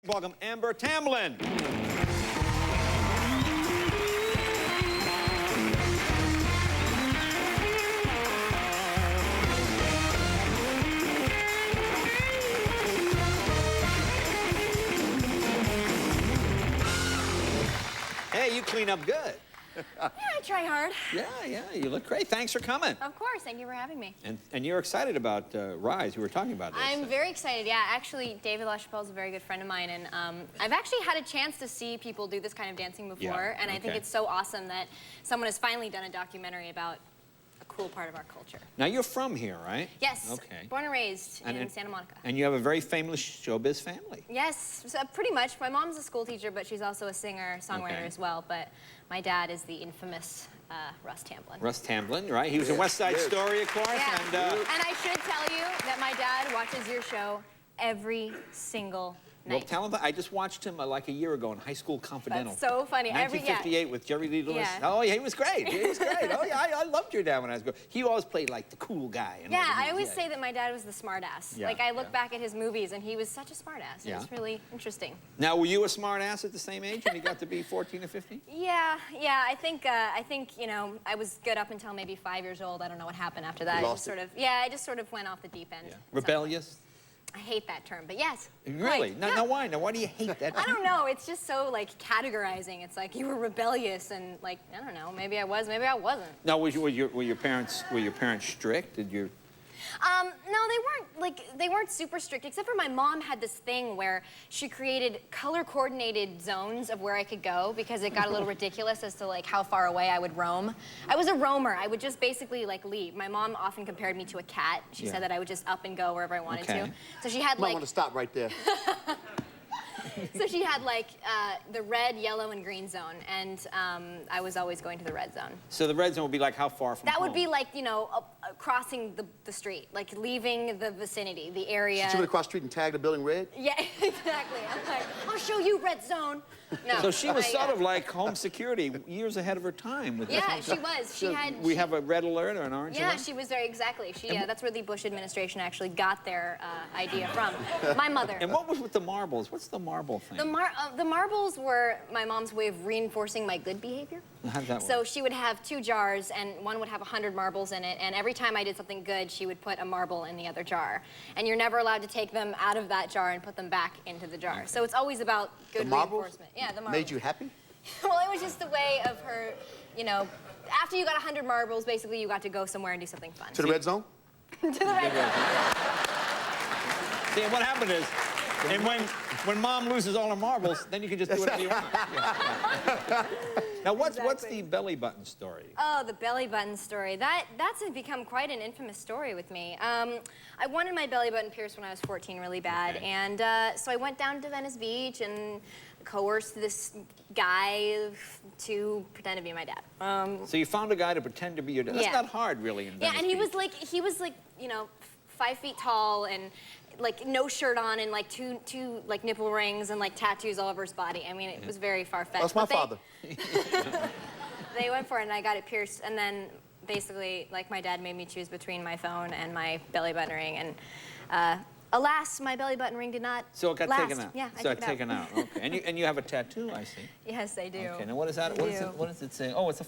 Welcome, Amber Tamblyn. Hey, you clean up good. Yeah, I try hard. Yeah, you look great. Thanks for coming. Of course, thank you for having me. And you're excited about Rise. We were talking about this. I'm very excited, yeah. Actually, David LaChapelle is a very good friend of mine, and I've actually had a chance to see people do this kind of dancing before, and I think it's so awesome that someone has finally done a documentary about a cool part of our culture. Now, you're from here, right? Yes. Okay. Born and raised in Santa Monica. And you have a very famous showbiz family. Yes, so pretty much. My mom's a school teacher, but she's also a singer, songwriter as well. But my dad is the infamous Russ Tamblyn. Russ Tamblyn, right? He was in West Side Story, of course. Yeah. And I should tell you that my dad watches your show every single night. well, tell him that I just watched him like a year ago in High School Confidential. That's so funny. 1958 with Jerry Lee Lewis. Yeah. Oh, yeah, he was great. He was great. Oh, yeah, I loved your dad when I was growing. He always played like the cool guy. Yeah, I always say that my dad was the smart ass. Yeah, like, I look back at his movies, and he was such a smart ass. It was really interesting. Now, were you a smart ass at the same age when you got to be 14 or 15? Yeah, I think, you know, I was good up until maybe 5 years old. I don't know what happened after that. I just sort of went off the deep end. Yeah. Rebellious? I hate that term, but yes. Really? Right. Now, why? Now, why do you hate that term? I don't know. It's just so, like, categorizing. It's like, you were rebellious, and, like, I don't know. Maybe I was, maybe I wasn't. Now, were your parents strict? Did you? No, they weren't super strict, except for my mom had this thing where she created color-coordinated zones of where I could go because it got a little ridiculous as to, like, how far away I would roam. I was a roamer. I would just basically, like, leave. My mom often compared me to a cat. She said that I would just up and go wherever I wanted to. So she had, I want to stop right there. So she had, like, the red, yellow, and green zone, and I was always going to the red zone. So the red zone would be like how far from That home? would be like, you know, crossing the street, like leaving the vicinity, the area. She went across the street and tagged the building red? Yeah, exactly. I'm like, I'll show you red zone. No. So she was sort of like home security, years ahead of her time. With yeah, she was. We have a red alert or an orange alert? Yeah, she was very, exactly. That's where the Bush administration actually got their idea from. My mother. And what was with the marbles? What's the marble thing? The marbles were my mom's way of reinforcing my good behavior. How did that work? So she would have 2 jars, and one would have 100 marbles in it, and every time I did something good, she would put a marble in the other jar. And you're never allowed to take them out of that jar and put them back into the jar. So it's always about good reinforcement. Yeah, the marbles. Made you happy? Well, it was just a way of her, you know, after you got 100 marbles, basically you got to go somewhere and do something fun. To the red zone? To the red zone. See, what happened is, and when Mom loses all her marbles, then you can just do whatever you want. Now, what's the belly button story? Oh, the belly button story. That's become quite an infamous story with me. I wanted my belly button pierced when I was 14 really bad, and so I went down to Venice Beach and coerced this guy to pretend to be my dad. So you found a guy to pretend to be your dad. That's not hard, really, in Venice Yeah, and he Beach. was like, you know, 5 feet tall and like no shirt on and like two like nipple rings and like tattoos all over his body. I mean, it was very far-fetched. That's my father. They went for it and I got it pierced, and then basically, like, my dad made me choose between my phone and my belly button ring, and alas, my belly button ring did not So it got last. taken out. Yeah, so it got taken out. Okay. And you have a tattoo, I see. Yes, I do. Okay. Now what is that? What does it say? Oh, it's a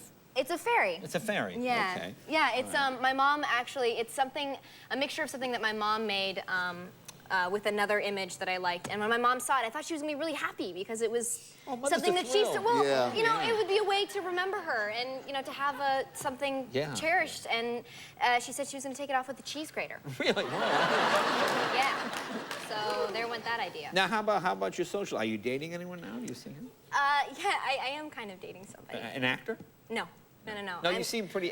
fairy. It's a fairy. Yeah. Okay. Yeah, it's my mom actually, it's a mixture of something that my mom made with another image that I liked. And when my mom saw it, I thought she was gonna be really happy because it was something that she, well, you know, it would be a way to remember her and, you know, to have something cherished. And she said she was gonna take it off with the cheese grater. Really? Yeah. So there went that idea. Now, how about your social? Are you dating anyone now? Do you see him? Yeah, I am kind of dating somebody. An actor? No. No, you seem pretty.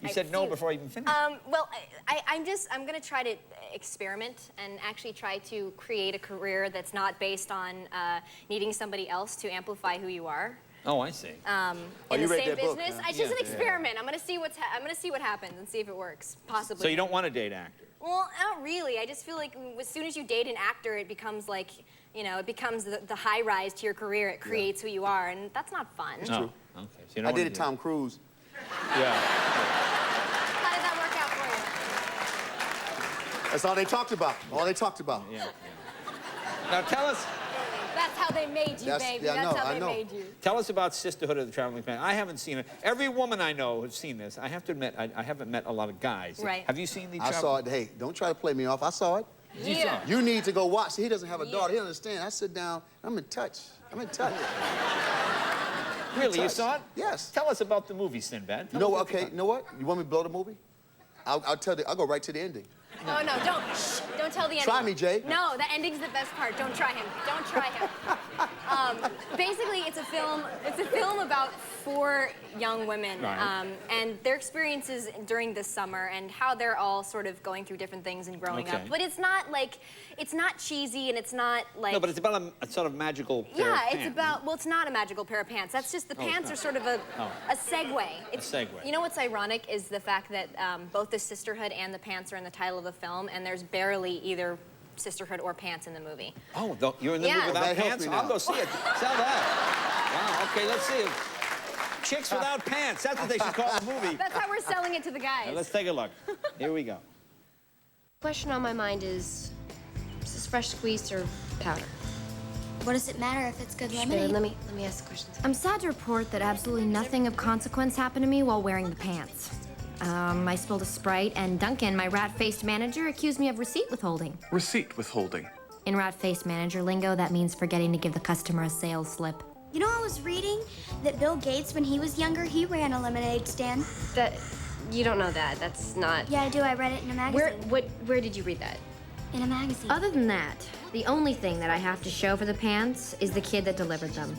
You said no before I even finished. Well, I'm gonna try to experiment and actually try to create a career that's not based on needing somebody else to amplify who you are. Oh, I see. In the same business, it's just an experiment. I'm gonna see what happens and see if it works. Possibly. So you don't want to date actors? Well, not really. I just feel like as soon as you date an actor, it becomes like, you know, it becomes the high rise to your career. It creates who you are, and that's not fun. It's true. Okay. So you don't I dated Tom Cruise. Yeah. How did that work out for That's all they talked about. All they talked about. Yeah. Now tell us, That's how they made you, baby. yeah, That's how I they know. made you. tell us about Sisterhood of the Traveling Pants. I haven't seen it. Every woman I know has seen this. I have to admit, I haven't met a lot of guys. Right. Have you seen the I saw it. Hey, don't try to play me off. I saw it. You saw it. You need to go watch. See, he doesn't have a daughter. He doesn't understand. I sit down. I'm in touch. I'm in touch. Really, you saw it? Yes. Tell us about the movie, Sinbad. You know what? Okay, you know what? You want me to blow the movie? I'll go right to the ending. No, no, don't. Shh, don't tell the ending. Try me, Jay. No, the ending's the best part. Don't try him. Don't try him. Basically, it's a film. It's a film about 4 young women Right. and their experiences during this summer and how they're all sort of going through different things and growing up. Okay. But it's not like, it's not cheesy and it's not like. No, but it's about a sort of magical pair of Yeah, it's pants. about, well, it's not a magical pair of pants. That's just, the pants are sort of a segue. It's, segue. You know what's ironic is the fact that both the Sisterhood and the pants are in the title of the film, and there's barely either Sisterhood or pants in the movie. Oh, you're in the Yeah. movie without That helps pants? me I'll now. go see it. Sell that. Wow, okay, let's see it. Chicks without pants. That's what they should call the movie. That's how we're selling it to the guys. Now, let's take a look. Here we go. Question on my mind is this fresh squeezed or powder? What does it matter if it's good Sure, lemonade? let me ask the questions. I'm sad to report that absolutely nothing of consequence happened to me while wearing the pants. I spilled a Sprite, and Duncan, my rat-faced manager, accused me of receipt withholding. Receipt withholding. In rat-faced manager lingo, that means forgetting to give the customer a sales slip. You know, I was reading that Bill Gates, when he was younger, he ran a lemonade stand. That you don't know that. That's not. Yeah, I do. I read it in a magazine. Where did you read that? In a magazine. Other than that, the only thing that I have to show for the pants is the kid that delivered them.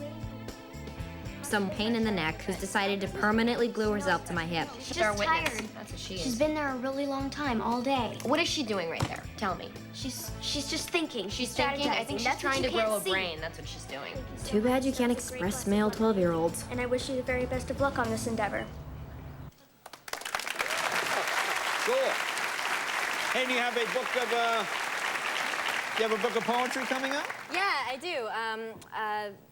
Some pain in the neck who's decided to permanently glue herself to my hip. She's Our just witness. tired. That's what she She's is. been there a really long time, all day. What is she doing right there? Tell me. She's just thinking. She's thinking. I think she's That's what trying you to grow a can't see. brain. That's what she's doing. Too bad you can't express male 12-year-olds. And I wish you the very best of luck on this endeavor. Cool. Hey, do you have a book of, you have a book of poetry coming up? Yeah, I do.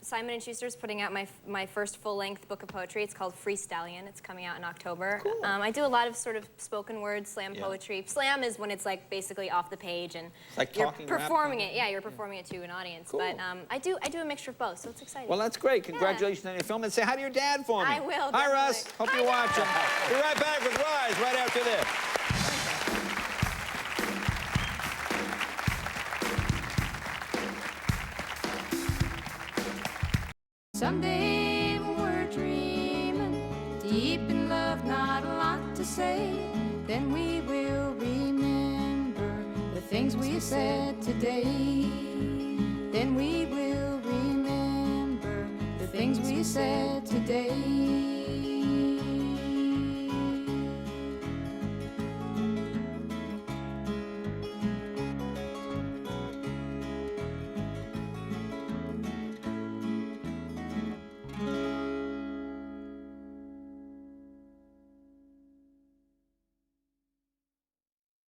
Simon & Schuster's putting out my first full-length book of poetry. It's called Free Stallion. It's coming out in October. Cool. I do a lot of sort of spoken word slam poetry. Slam is when it's like basically off the page and like you're talking rap performing kind it. Yeah, you're performing it to an audience. Cool. But I do a mixture of both, so it's exciting. Well, that's great. Congratulations on your film. And say hi to your dad for me. I will, Hi, Russ. definitely. Hope you're watching. Be right back with Rise right after this. Someday when we're dreaming, deep in love, not a lot to say, then we will remember the things we said today. Then we will remember the things we said today.